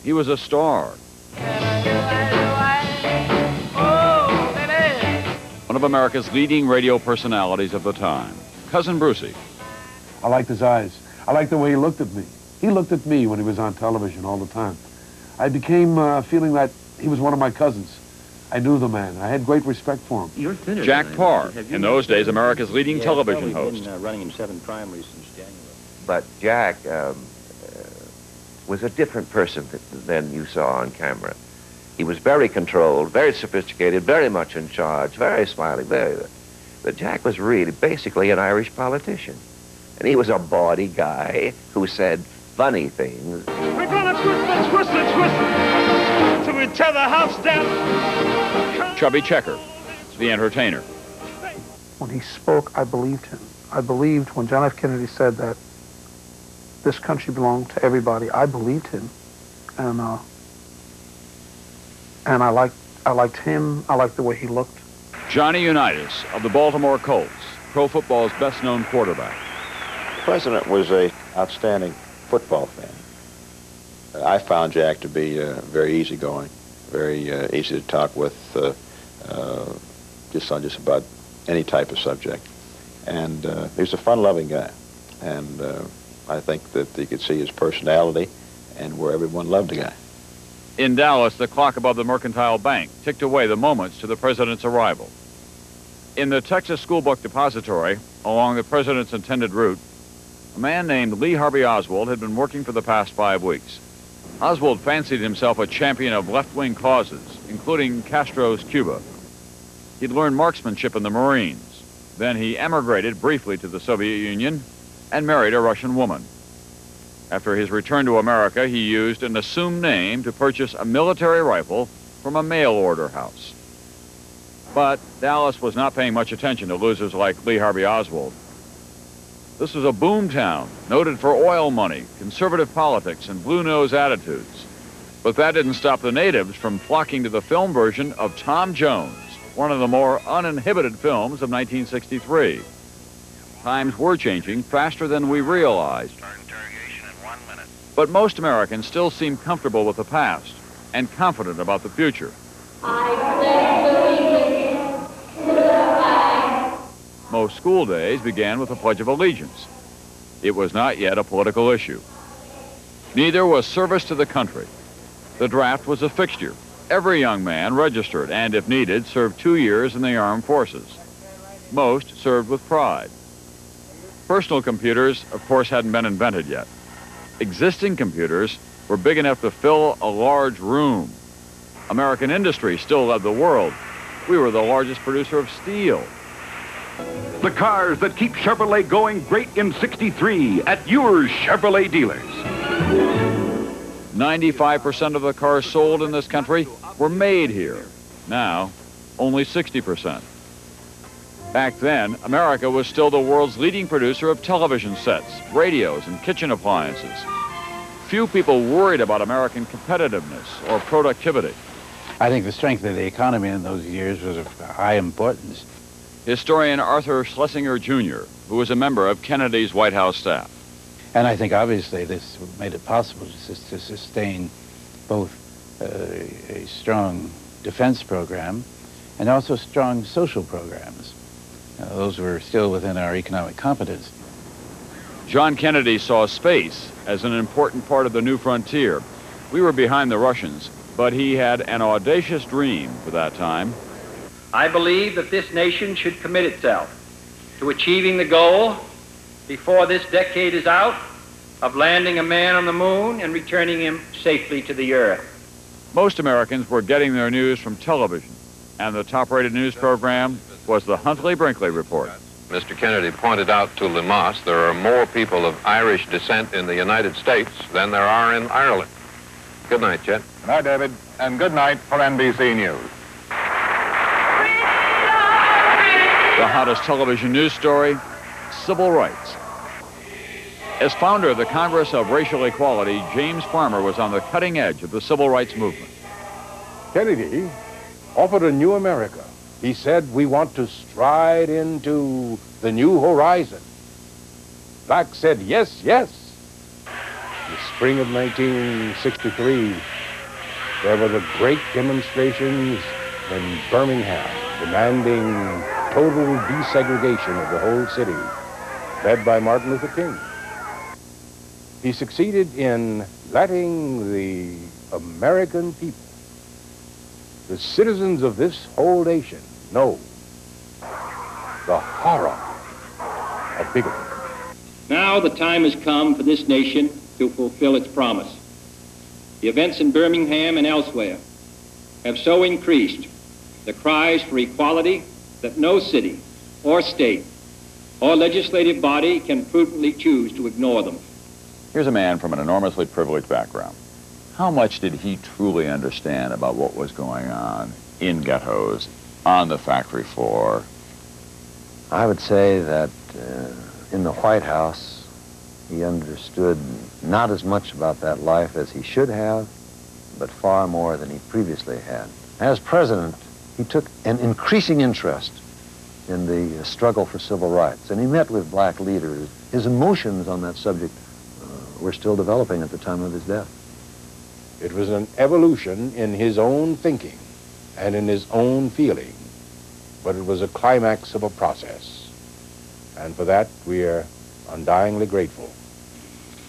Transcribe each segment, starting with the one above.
He was a star. One of America's leading radio personalities of the time, Cousin Brucey. I liked his eyes. I liked the way he looked at me. He looked at me when he was on television all the time. I became feeling that he was one of my cousins. I knew the man. I had great respect for him. Jack Parr, in those days America's leading television host. Been running in 7 primaries since January. But Jack was a different person than you saw on camera. He was very controlled, very sophisticated, very much in charge, very smiling, But Jack was really basically an Irish politician. And he was a bawdy guy who said funny things. We're gonna twist it till we tear the house down. Chubby Checker, the entertainer. When he spoke, I believed him. I believed when John F. Kennedy said that this country belonged to everybody. I believed him, and I liked him. I liked the way he looked. Johnny Unitas of the Baltimore Colts, pro football's best-known quarterback. The president was an outstanding football fan. I found Jack to be very easygoing, very easy to talk with, just on just about any type of subject. And he was a fun-loving guy. And I think that you could see his personality and where everyone loved the guy. In Dallas, the clock above the Mercantile Bank ticked away the moments to the president's arrival. In the Texas School Book Depository, along the president's intended route, a man named Lee Harvey Oswald had been working for the past 5 weeks. Oswald fancied himself a champion of left-wing causes, including Castro's Cuba. He'd learned marksmanship in the Marines. Then he emigrated briefly to the Soviet Union and married a Russian woman. After his return to America, he used an assumed name to purchase a military rifle from a mail-order house. But Dallas was not paying much attention to losers like Lee Harvey Oswald. This was a boom town, noted for oil money, conservative politics, and blue-nose attitudes. But that didn't stop the natives from flocking to the film version of Tom Jones, one of the more uninhibited films of 1963. Times were changing faster than we realized. But most Americans still seem comfortable with the past and confident about the future. Most school days began with the Pledge of Allegiance. It was not yet a political issue. Neither was service to the country. The draft was a fixture. Every young man registered and, if needed, served 2 years in the armed forces. Most served with pride. Personal computers, of course, hadn't been invented yet. Existing computers were big enough to fill a large room. American industry still led the world. We were the largest producer of steel. The cars that keep Chevrolet going great in '63 at your Chevrolet dealers. 95% of the cars sold in this country were made here. Now, only 60%. Back then, America was still the world's leading producer of television sets, radios, and kitchen appliances. Few people worried about American competitiveness or productivity. I think the strength of the economy in those years was of high importance. Historian Arthur Schlesinger, Jr., who was a member of Kennedy's White House staff. And I think obviously this made it possible to sustain both a strong defense program and also strong social programs. Those were still within our economic competence. John Kennedy saw space as an important part of the new frontier. We were behind the Russians, but he had an audacious dream for that time. I believe that this nation should commit itself to achieving the goal, before this decade is out, of landing a man on the moon and returning him safely to the earth. Most Americans were getting their news from television, and the top-rated news program was the Huntley-Brinkley Report. Mr. Kennedy pointed out to Limasse there are more people of Irish descent in the United States than there are in Ireland. Good night, Chet. Good night, David, and good night for NBC News. The hottest television news story, civil rights. As founder of the Congress of Racial Equality, James Farmer was on the cutting edge of the civil rights movement. Kennedy offered a new America. He said, we want to stride into the new horizon. Black said, yes, yes. the spring of 1963, there were the great demonstrations in Birmingham demanding total desegregation of the whole city, led by Martin Luther King. He succeeded in letting the American people, the citizens of this whole nation, know the horror of bigotry. Now the time has come for this nation to fulfill its promise. The events in Birmingham and elsewhere have so increased the cries for equality that no city or state or legislative body can prudently choose to ignore them. Here's a man from an enormously privileged background. How much did he truly understand about what was going on in ghettos, on the factory floor? I would say that in the White House, he understood not as much about that life as he should have, but far more than he previously had. As president, he took an increasing interest in the struggle for civil rights, and he met with black leaders. His emotions on that subject were still developing at the time of his death. It was an evolution in his own thinking and in his own feeling, but it was a climax of a process. And for that, we are undyingly grateful.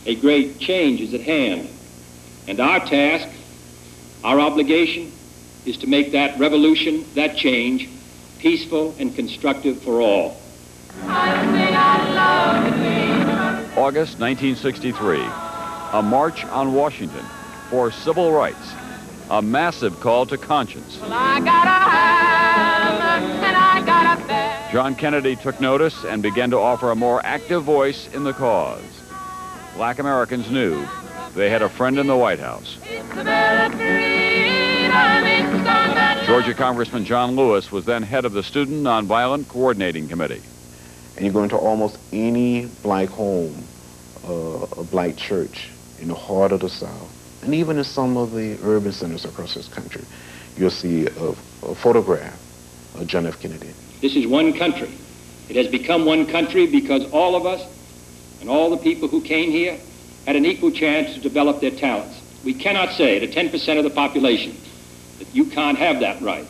A great change is at hand, and our task, our obligation, is to make that revolution, that change, peaceful and constructive for all. August 1963, a march on Washington for civil rights, a massive call to conscience. John Kennedy took notice and began to offer a more active voice in the cause. Black Americans knew they had a friend in the White House. Georgia Congressman John Lewis was then head of the Student Nonviolent Coordinating Committee. And you go into almost any black home, a black church in the heart of the South, and even in some of the urban centers across this country, you'll see a photograph of John F. Kennedy. This is one country. It has become one country because all of us and all the people who came here had an equal chance to develop their talents. We cannot say to 10% of the population that you can't have that right.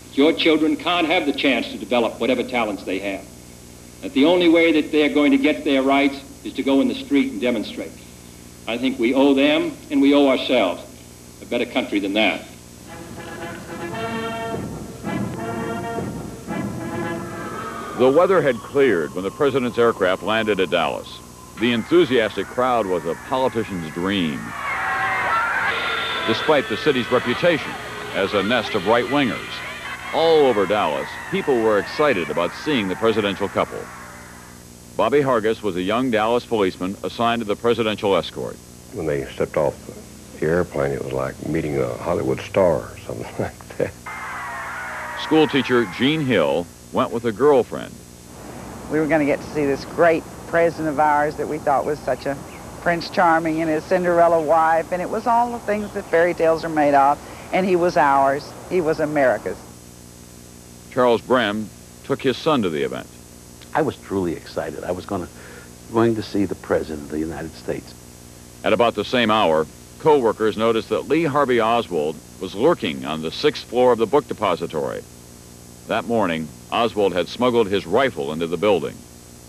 That your children can't have the chance to develop whatever talents they have. That the only way that they're going to get their rights is to go in the street and demonstrate. I think we owe them and we owe ourselves a better country than that. The weather had cleared when the president's aircraft landed at Dallas. The enthusiastic crowd was a politician's dream. Despite the city's reputation as a nest of right-wingers, all over Dallas, people were excited about seeing the presidential couple. Bobby Hargis was a young Dallas policeman assigned to the presidential escort. When they stepped off the airplane, it was like meeting a Hollywood star or something like that. School teacher Jean Hill went with a girlfriend. We were going to get to see this great president of ours that we thought was such a Prince Charming and his Cinderella wife, and it was all the things that fairy tales are made of, and he was ours. He was America's. Charles Brem took his son to the event. I was truly excited. I was going to see the President of the United States. At about the same hour, co-workers noticed that Lee Harvey Oswald was lurking on the 6th floor of the book depository. That morning, Oswald had smuggled his rifle into the building.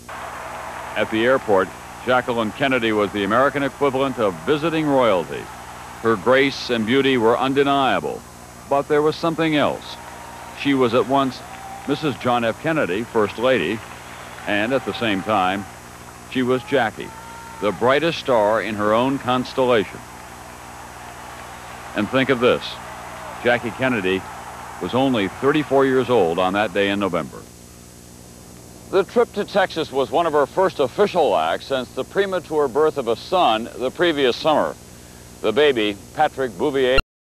At the airport, Jacqueline Kennedy was the American equivalent of visiting royalty. Her grace and beauty were undeniable, but there was something else. She was at once Mrs. John F. Kennedy, First Lady, and at the same time, she was Jackie, the brightest star in her own constellation. And think of this, Jackie Kennedy was only 34 years old on that day in November. The trip to Texas was one of her first official acts since the premature birth of a son the previous summer. The baby, Patrick Bouvier,